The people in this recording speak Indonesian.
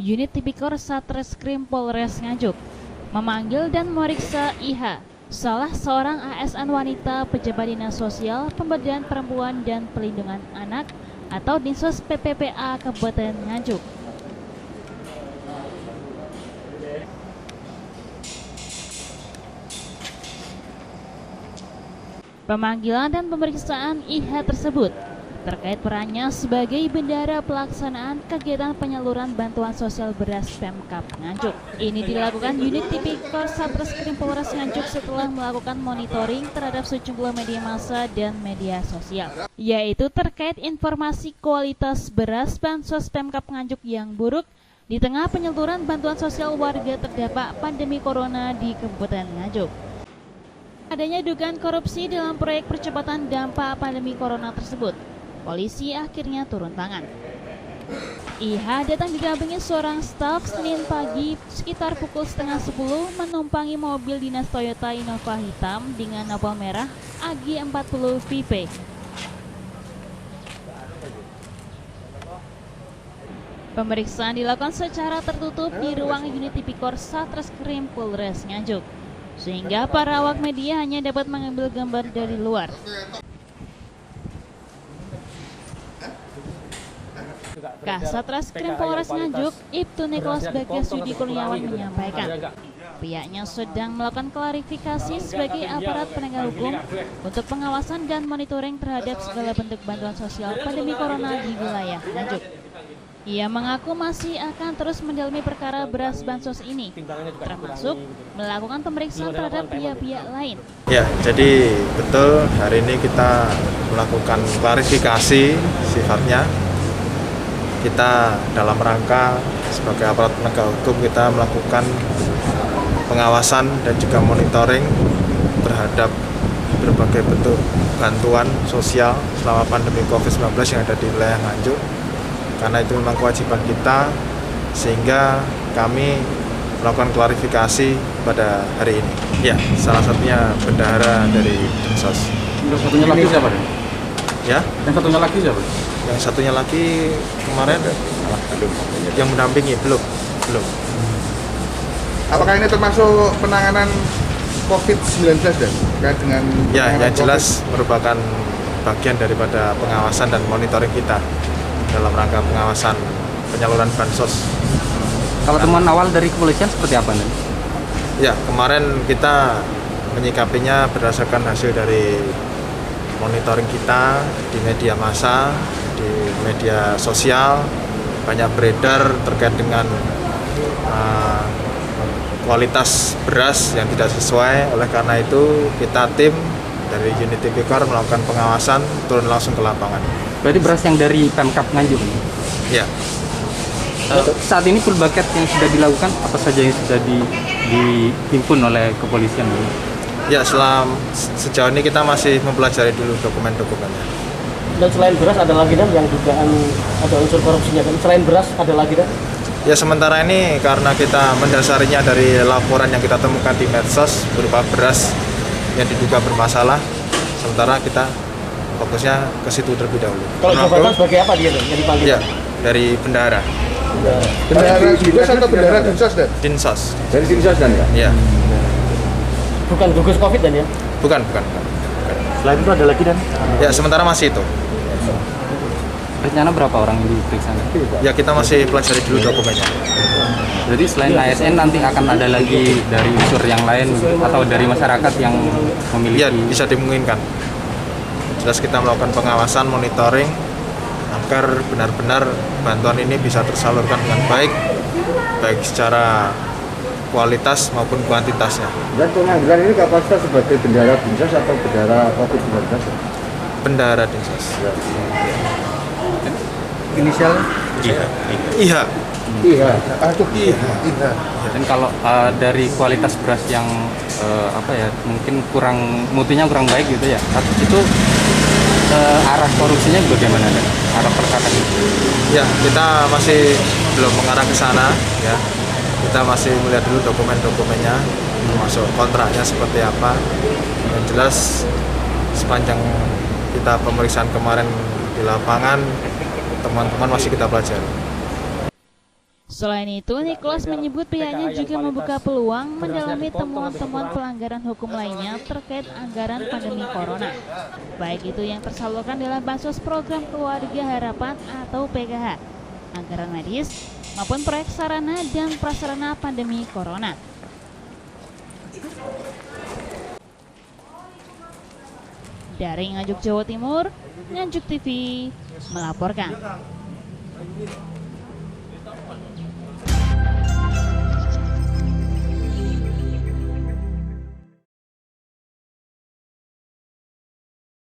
Unit Tipikor Satreskrim Polres Nganjuk memanggil dan memeriksa IH, salah seorang ASN wanita pejabat dinas sosial, pemberdayaan perempuan dan pelindungan anak atau Dinsos PPPA Kabupaten Nganjuk. Pemanggilan dan pemeriksaan IH tersebut terkait perannya sebagai bendahara pelaksanaan kegiatan penyaluran bantuan sosial beras Pemkab Nganjuk. Ini dilakukan unit Tipikor Satreskrim Polres Nganjuk setelah melakukan monitoring terhadap sejumlah media massa dan media sosial, yaitu terkait informasi kualitas beras bansos Pemkab Nganjuk yang buruk di tengah penyaluran bantuan sosial warga terdampak pandemi corona di Kabupaten Nganjuk. Adanya dugaan korupsi dalam proyek percepatan dampak pandemi corona tersebut, polisi akhirnya turun tangan. IH datang didampingi seorang staf Senin pagi sekitar pukul setengah 10 menumpangi mobil dinas Toyota Innova hitam dengan nopal merah AG40 VP. Pemeriksaan dilakukan secara tertutup di ruang unit Tipikor Satreskrim Polres Nganjuk, sehingga para awak media hanya dapat mengambil gambar dari luar. Kasat Reskrim Polres Nganjuk, Ibtu Niklas Bagas Yudi Kurniawan menyampaikan, pihaknya sedang melakukan klarifikasi sebagai aparat penegak hukum untuk pengawasan dan monitoring terhadap segala bentuk bantuan sosial pandemi corona di wilayah Nganjuk. Ia mengaku masih akan terus mendalami perkara beras bansos ini, termasuk melakukan pemeriksaan terhadap pihak-pihak lain. Ya, jadi betul hari ini kita melakukan klarifikasi sifatnya. Kita dalam rangka sebagai aparat penegak hukum kita melakukan pengawasan dan juga monitoring terhadap berbagai bentuk bantuan sosial selama pandemi COVID-19 yang ada di wilayah Nganjuk. Karena itu memang kewajiban kita, sehingga kami melakukan klarifikasi pada hari ini. Ya, salah satunya bendahara dari Dinsos. Yang satunya lagi siapa? Ya? Yang satunya lagi siapa? Yang satunya lagi kemarin yang mendampingi belum. Apakah ini termasuk penanganan COVID-19 dan terkait dengan? Ya, yang jelas merupakan bagian daripada pengawasan dan monitoring kita dalam rangka pengawasan penyaluran bansos. Kalau temuan awal dari kepolisian seperti apa nih? Ya, kemarin kita menyikapinya berdasarkan hasil dari monitoring kita di media massa, di media sosial, banyak beredar terkait dengan kualitas beras yang tidak sesuai. Oleh karena itu kita tim dari unit Tipikor melakukan pengawasan, turun langsung ke lapangan. Berarti beras yang dari Pemkab Nganjuk? Ya. Saat ini full bucket yang sudah dilakukan, apa saja yang sudah dihimpun oleh kepolisian? Ya, sejauh ini kita masih mempelajari dulu dokumen-dokumennya. Dan selain beras ada lagi dan yang dugaan ada unsur korupsinya, dan selain beras ada lagi dan? Ya, sementara ini karena kita mendasarinya dari laporan yang kita temukan di medsos berupa beras yang diduga bermasalah, sementara kita fokusnya ke situ terlebih dahulu. Kalau jabatan sebagai apa dia yang dipanggil? Ya, dari bendahara. Bendahara Dinsos atau bendahara Dinsos dan? Dinsos. Dari Dinsos dan ya? Ya. Bukan gugus COVID dan ya? Bukan. Selain itu ada lagi dan? Ya, sementara masih itu. Rencana berapa orang yang diperiksa? Ya, kita masih pelajari dulu dokumennya. Jadi selain ASN nanti akan ada lagi dari unsur yang lain atau dari masyarakat yang memiliki? Ya, bisa dimungkinkan. Jelas kita melakukan pengawasan, monitoring agar benar-benar bantuan ini bisa tersalurkan dengan baik secara kualitas maupun kuantitasnya. Dan penganggilan ini kapasitas sebagai bendahara Dinsos atau bendahara COVID-19? Bendahara Dinsos. Inisial? IH. Dan kalau dari kualitas beras yang mungkin mutunya kurang baik gitu ya, itu arah korupsinya bagaimana? Arah perkara itu? Ya, kita masih belum mengarah ke sana ya. Kita masih melihat dulu dokumen-dokumennya, termasuk kontraknya seperti apa. Yang jelas sepanjang kita pemeriksaan kemarin di lapangan, teman-teman masih kita pelajari. Selain itu, Niklas menyebut pihaknya juga membuka peluang mendalami temuan-temuan pelanggaran hukum lainnya terkait anggaran pandemi corona, baik itu yang tersalurkan dalam bansos program Keluarga Harapan atau PKH, anggaran medis, maupun proyek sarana dan prasarana pandemi corona. Dari Nganjuk, Jawa Timur, Nganjuk TV melaporkan.